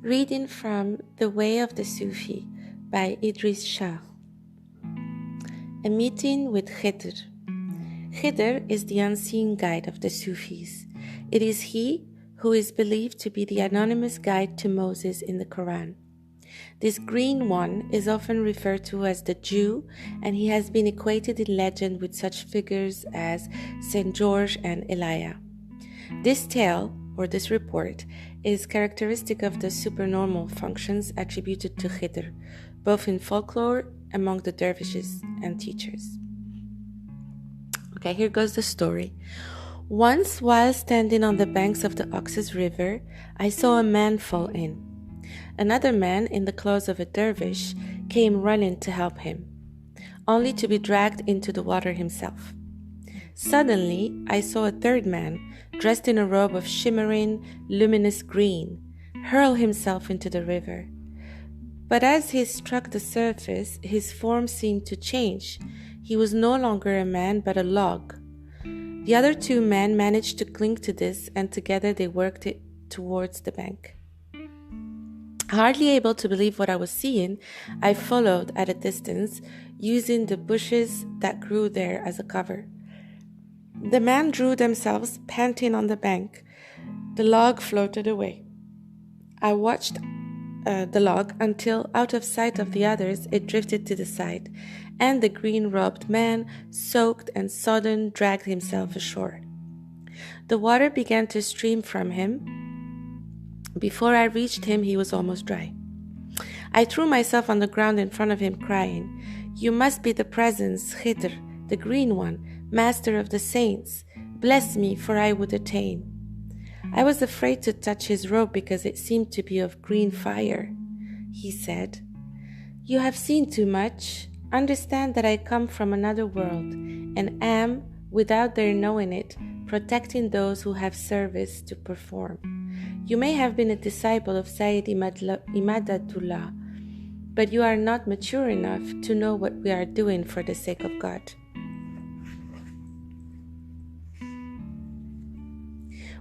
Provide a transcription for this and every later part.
Reading from The Way of the Sufi by Idris Shah. A meeting with Khidr. Khidr is the unseen guide of the Sufis. It is he who is believed to be the anonymous guide to Moses in the Quran. This green one is often referred to as the Jew, and he has been equated in legend with such figures as Saint George and Elijah. This tale, or this report, is characteristic of the supernormal functions attributed to Khidr, both in folklore, among the dervishes and teachers. Okay, here goes the story. Once, while standing on the banks of the Oxus River, I saw a man fall in. Another man, in the clothes of a dervish, came running to help him, only to be dragged into the water himself. Suddenly, I saw a third man, dressed in a robe of shimmering, luminous green, hurl himself into the river. But as he struck the surface, his form seemed to change. He was no longer a man, but a log. The other two men managed to cling to this, and together they worked it towards the bank. Hardly able to believe what I was seeing, I followed at a distance, using the bushes that grew there as a cover. The men drew themselves panting on the bank. The log floated away. I watched the log until, out of sight of the others, it drifted to the side, and the green-robed man, soaked and sodden, dragged himself ashore. The water began to stream from him. Before I reached him, he was almost dry. I threw myself on the ground in front of him, crying, "You must be the presence, Khidr, the green one, master of the saints. Bless me, for I would attain." I was afraid to touch his robe because it seemed to be of green fire. He said, "You have seen too much. Understand that I come from another world and am, without their knowing it, protecting those who have service to perform. You may have been a disciple of Sayyid Imadatullah, but you are not mature enough to know what we are doing for the sake of God."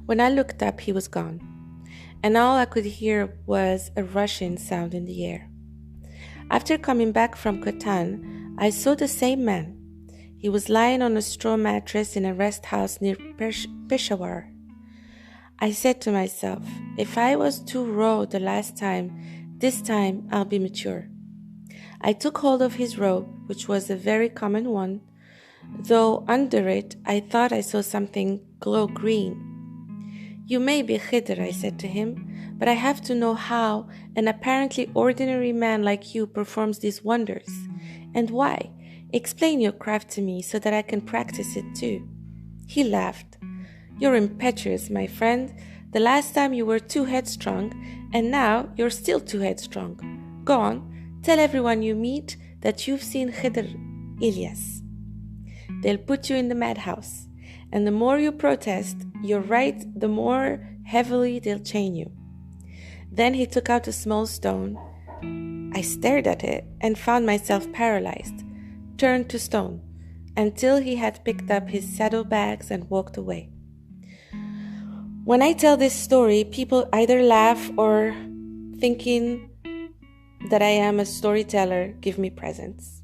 When I looked up, he was gone, and all I could hear was a rushing sound in the air. After coming back from Khotan, I saw the same man. He was lying on a straw mattress in a rest house near Peshawar. I said to myself, if I was too raw the last time, this time I'll be mature. I took hold of his robe, which was a very common one, though under it I thought I saw something glow green. "You may be Khidr," I said to him, "but I have to know how an apparently ordinary man like you performs these wonders, and why. Explain your craft to me so that I can practice it too." He laughed. "You're impetuous, my friend. The last time you were too headstrong, and now you're still too headstrong. Go on, tell everyone you meet that you've seen Khidr Ilyas. They'll put you in the madhouse, and the more you protest, you're right, the more heavily they'll chain you." Then he took out a small stone. I stared at it and found myself paralyzed, turned to stone, until he had picked up his saddlebags and walked away. When I tell this story, people either laugh or, thinking that I am a storyteller, give me presents.